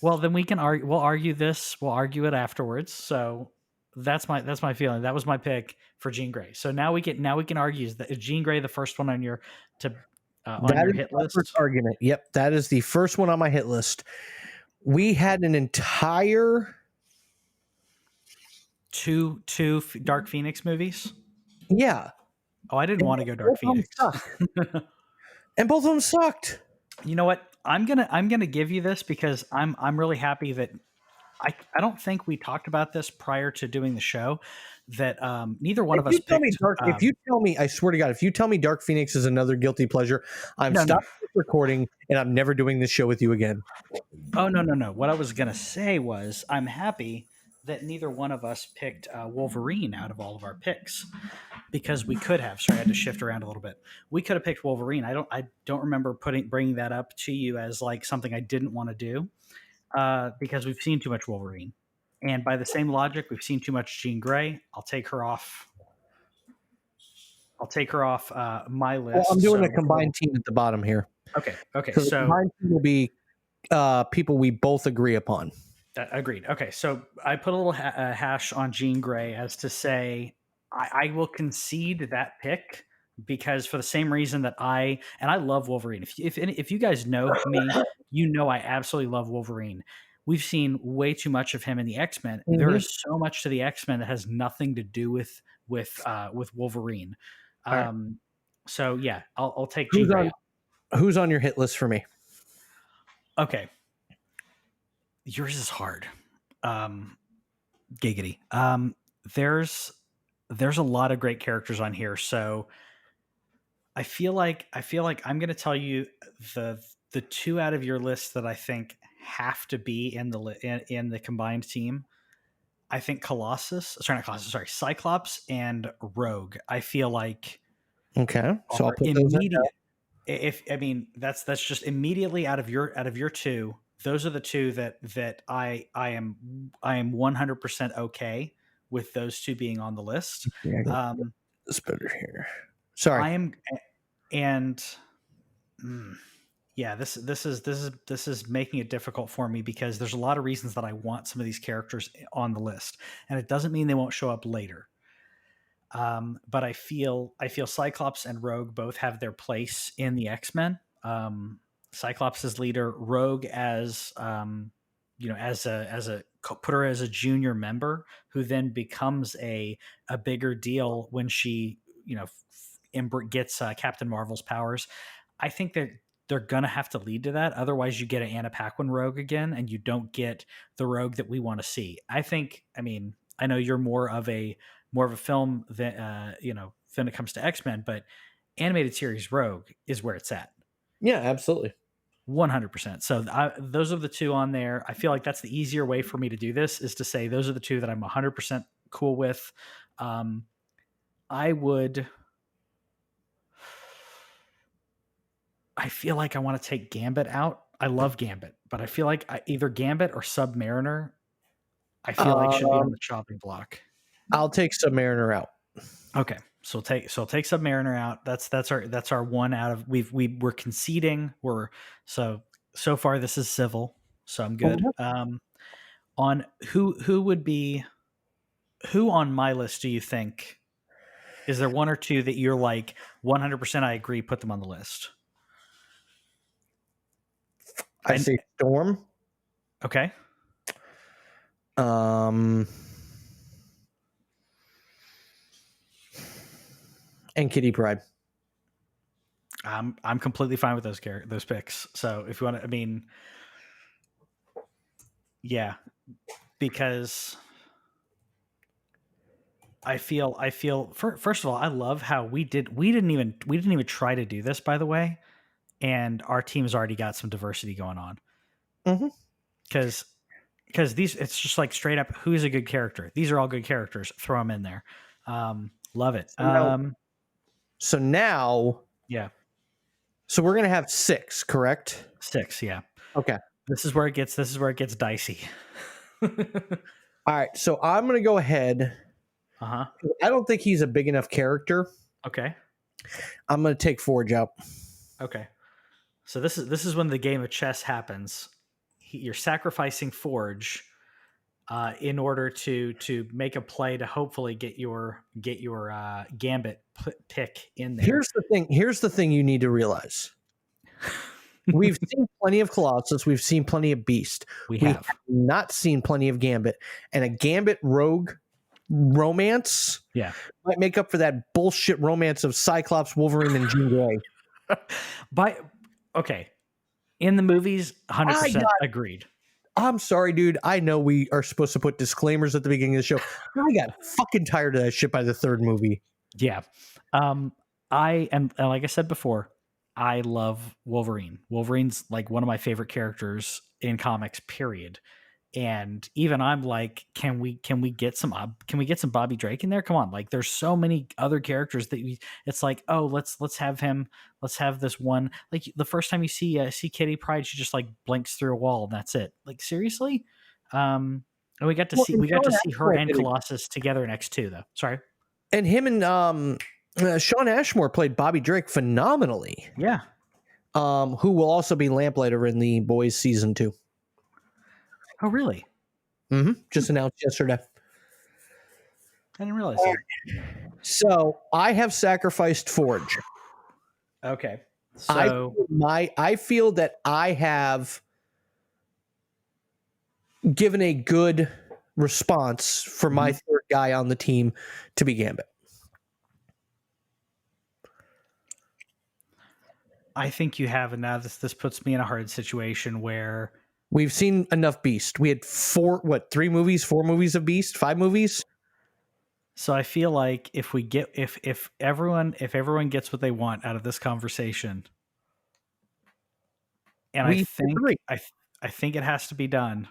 Well, then we can argue. We'll argue this. We'll argue it afterwards. So that's my feeling. That was my pick for Jean Grey. So now we can argue, is Jean Grey the first one on your hit list? First argument. Yep, that is the first one on my hit list. We had an entire two Dark Phoenix movies. Yeah. Oh, I didn't want to go Dark Phoenix. And both of them sucked. You know what? I'm gonna give you this because I'm really happy that I don't think we talked about this prior to doing the show. That neither one of us You tell me picked. if you tell me, I swear to God, if you tell me Dark Phoenix is another guilty pleasure, I'm No, no. stopping this recording and I'm never doing this show with you again. Oh no! What I was gonna say was I'm happy that neither one of us picked Wolverine out of all of our picks because we could have. Sorry, I had to shift around a little bit. We could have picked Wolverine. I don't remember bringing that up to you as like something I didn't want to do because we've seen too much Wolverine, and by the same logic, we've seen too much Jean Grey. I'll take her off my list. Well, I'm doing a combined team at the bottom here. Okay. So the combined team will be people we both agree upon. Agreed. Okay, so I put a little hash on Jean Grey as to say I will concede that pick because for the same reason that I love Wolverine. If you guys know me, you know I absolutely love Wolverine. We've seen way too much of him in the X-Men. Mm-hmm. There is so much to the X-Men that has nothing to do with Wolverine. Right. So yeah, I'll take Jean Grey. Who's on your hit list for me? Okay. Yours is hard. Giggity. There's a lot of great characters on here, so I feel like I'm going to tell you the two out of your list that I think have to be in the combined team. I think Cyclops and Rogue. I feel like okay, so I'll put those in. That's just immediately out of your two. Those are the two that I am 100% okay with those two being on the list. This better here. Sorry, I am, and yeah, this is making it difficult for me because there's a lot of reasons that I want some of these characters on the list, and it doesn't mean they won't show up later. But I feel Cyclops and Rogue both have their place in the X-Men. Cyclops as leader, Rogue as as a put her as a junior member who then becomes a bigger deal when she gets Captain Marvel's powers. I think that they're gonna have to lead to that. Otherwise, you get an Anna Paquin Rogue again, and you don't get the Rogue that we want to see. I know you're more of a film than when it comes to X-Men, but animated series Rogue is where it's at. Yeah, absolutely. 100%. So those are the two on there. I feel like that's the easier way for me to do this is to say those are the two that I'm 100% cool with. I feel like I want to take Gambit out. I love Gambit, but I feel like either Gambit or Submariner, I feel like should be on the chopping block. I'll take Submariner out. Okay. So take Submariner out. That's our one out of we're conceding. So far this is civil. So I'm good. On who on my list do you think? Is there one or two that you're like 100% I agree, put them on the list? I say Storm. Okay. And Kitty Pryde. I'm completely fine with those picks. So if you want to, yeah, because I feel first of all, I love how we didn't even try to do this, by the way, and our team's already got some diversity going on. Mm-hmm. Because it's just like straight up, who's a good character? These are all good characters. Throw them in there. Love it. So now, yeah. So we're gonna have 6, correct? 6, yeah. Okay. This is where it gets dicey. All right, so I'm gonna go ahead. I don't think he's a big enough character. Okay. I'm gonna take Forge out. Okay. So this is when the game of chess happens. You're sacrificing Forge in order to make a play to hopefully get your Gambit pick in there. Here's the thing you need to realize. We've seen plenty of Colossus. We've seen plenty of Beast. We have not seen plenty of Gambit. And a Gambit Rogue romance might make up for that bullshit romance of Cyclops, Wolverine, and Jean Grey. Okay. In the movies, 100% agreed. I'm sorry, dude. I know we are supposed to put disclaimers at the beginning of the show. I got fucking tired of that shit by the third movie. Yeah. I am, and like I said before, I love Wolverine. Wolverine's like one of my favorite characters in comics, period. And even I'm like, can we get some Bobby Drake in there? Come on, like there's so many other characters that it's like, oh, let's have him, let's have this one. Like the first time you see Kitty Pryde, she just like blinks through a wall and that's it. Like seriously, and we got to see her and Colossus together in X2 though. Sorry, and him and Sean Ashmore played Bobby Drake phenomenally. Yeah. Who will also be Lamplighter in The Boys season 2. Oh, really? Just announced yesterday. I didn't realize that. So I have sacrificed Forge. Okay. So I feel that I have given a good response for my third guy on the team to be Gambit. I think you have, and now this puts me in a hard situation where we've seen enough Beast. We had 4 movies of Beast, 5 movies. So I feel like if everyone gets what they want out of this conversation, and I think it has to be done.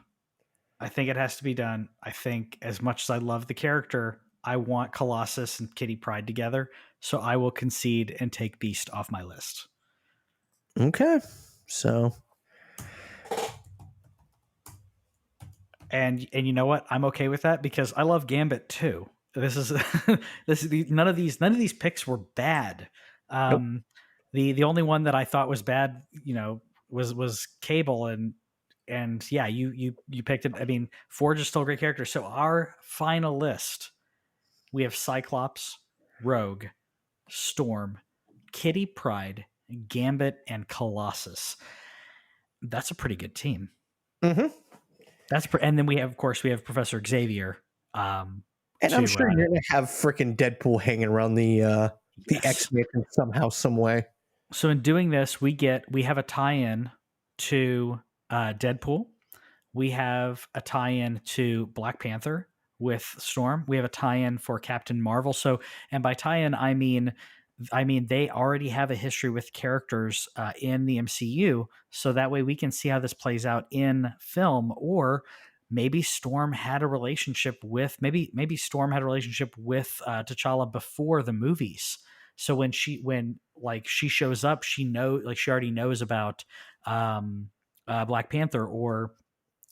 I think it has to be done. I think as much as I love the character, I want Colossus and Kitty Pryde together. So I will concede and take Beast off my list. Okay. So. And you know what? I'm okay with that because I love Gambit too. This is none of these picks were bad. Nope. The only one that I thought was bad, was Cable, and yeah, you picked it. I mean, Forge is still a great character. So our final list, we have Cyclops, Rogue, Storm, Kitty Pryde, Gambit, and Colossus. That's a pretty good team. Mm-hmm. And then we have Professor Xavier. And I'm sure you're gonna have freaking Deadpool hanging around the X-Men somehow, some way. So in doing this, we have a tie-in to Deadpool. We have a tie-in to Black Panther with Storm. We have a tie-in for Captain Marvel. So, and by tie-in, I mean they already have a history with characters in the MCU, so that way we can see how this plays out in film. Or maybe Storm had a relationship with T'Challa before the movies. So when she shows up, she already knows about Black Panther, or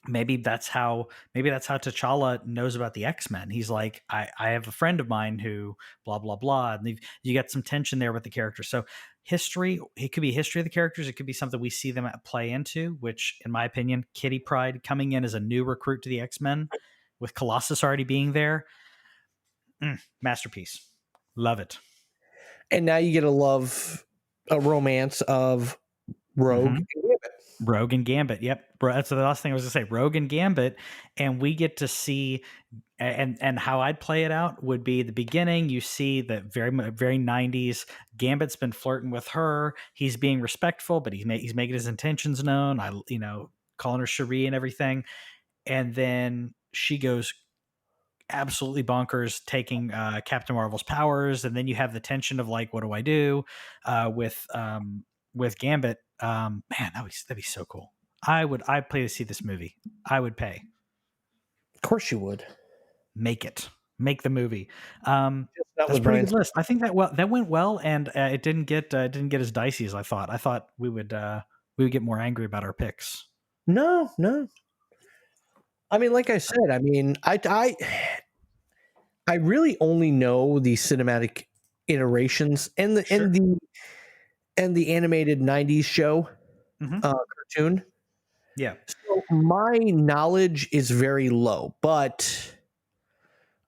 maybe that's how T'Challa knows about the X-Men. He's like, I have a friend of mine who blah, blah, blah. And you got some tension there with the character. So history, it could be history of the characters. It could be something we see them play into, which in my opinion, Kitty Pryde coming in as a new recruit to the X-Men with Colossus already being there. Masterpiece. Love it. And now you get a romance of Rogue and Gambit. Rogue and Gambit. Yep. That's the last thing I was going to say. Rogue and Gambit. And we get to see, and how I'd play it out would be the beginning. You see that very, very 90s. Gambit's been flirting with her. He's being respectful, but he's making his intentions known. Calling her Cherie and everything. And then she goes absolutely bonkers, taking Captain Marvel's powers. And then you have the tension of like, what do I do with Gambit? Man, that'd be so cool. I'd pay to see this movie. I would pay. Of course you would. Make the movie. That's a pretty good list. I think that went well, and it didn't get as dicey as I thought. I thought we would get more angry about our picks. No. I mean, like I said, I really only know the cinematic iterations and the animated 90s show cartoon. Yeah. So my knowledge is very low, but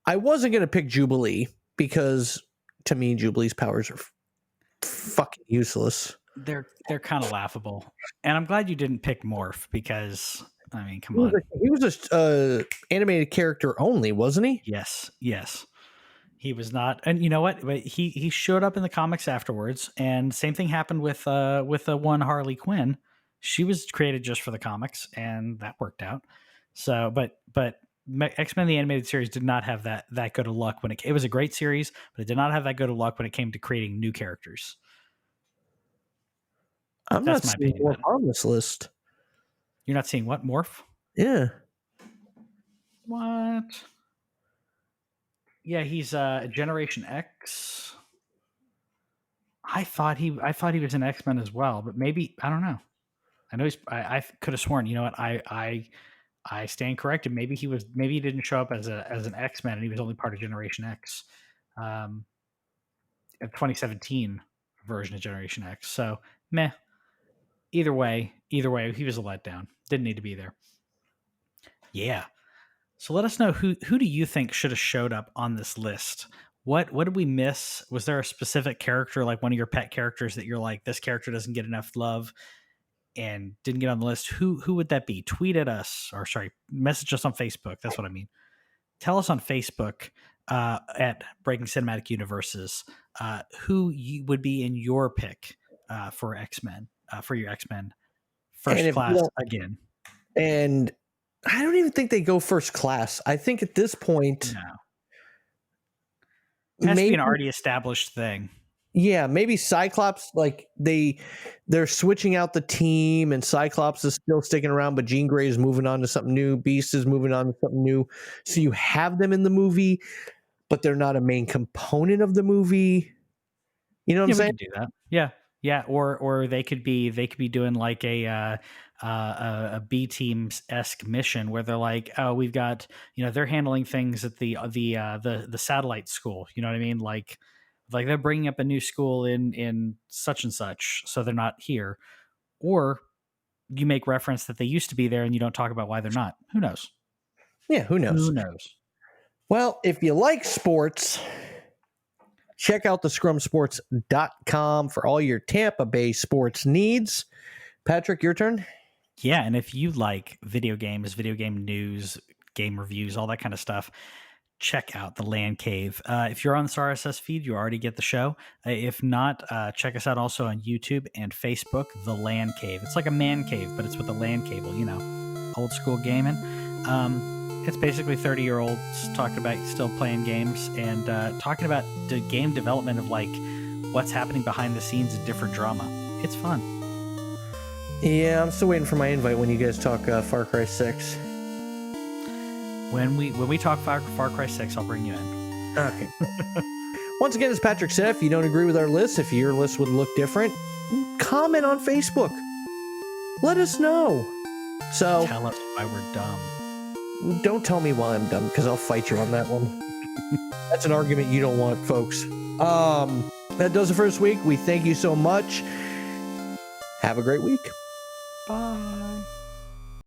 I wasn't going to pick Jubilee because to me, Jubilee's powers are fucking useless. They're kind of laughable. And I'm glad you didn't pick Morph because, I mean, come on. He was just animated character only, wasn't he? Yes. He was not, and you know what? He showed up in the comics afterwards, and same thing happened with the one Harley Quinn. She was created just for the comics, and that worked out. So, but X-Men the animated series did not have that good of luck when it was a great series, but it did not have that good of luck when it came to creating new characters. I'm That's not my seeing opinion. Morph on this list. You're not seeing what, Morph? Yeah. What? Yeah, he's Generation X. I thought he was an X-Men as well, but maybe I don't know. I know I could have sworn. You know what? I stand corrected. Maybe he didn't show up as an X-Men, and he was only part of Generation X, a 2017 version of Generation X. So meh. Either way, he was a letdown. Didn't need to be there. Yeah. So let us know who do you think should have showed up on this list? What did we miss? Was there a specific character, like one of your pet characters, that you're like, this character doesn't get enough love and didn't get on the list? Who would that be? Tweet at us, or sorry, message us on Facebook. That's what I mean. Tell us on Facebook at Breaking Cinematic Universes who you would be in your pick for X-Men, for your X-Men first class again. And I don't even think they go first class. I think at this point, no. It has to be an already established thing. Yeah, maybe Cyclops, like they're switching out the team, and Cyclops is still sticking around, but Jean Grey is moving on to something new. Beast is moving on to something new. So you have them in the movie, but they're not a main component of the movie. You know what I'm saying? We could do that. Yeah. Or they could be doing like a B team-esque mission where they're like, oh, we've got, they're handling things at the satellite school. You know what I mean? Like they're bringing up a new school in such and such, so they're not here. Or you make reference that they used to be there and you don't talk about why they're not. Who knows? Yeah, who knows? Who knows? Well, if you like sports, check out the scrumsports.com for all your Tampa Bay sports needs. Patrick, your turn. Yeah, and if you like video games, video game news, game reviews, all that kind of stuff, check out TheLanCave. If you're on this RSS feed, you already get the show. If not, check us out also on YouTube and Facebook, TheLanCave. It's like a man cave, but it's with a LAN cable, old school gaming. It's basically 30-year-olds talking about still playing games and talking about the game development of like what's happening behind the scenes of different drama. It's fun. Yeah, I'm still waiting for my invite when you guys talk Far Cry 6. When we talk Far Cry 6, I'll bring you in. Okay. Once again, as Patrick said, if you don't agree with our list, if your list would look different, comment on Facebook. Let us know. So tell us why we're dumb. Don't tell me why I'm dumb, because I'll fight you on that one. That's an argument you don't want, folks. That does it for this week. We thank you so much. Have a great week. Bye.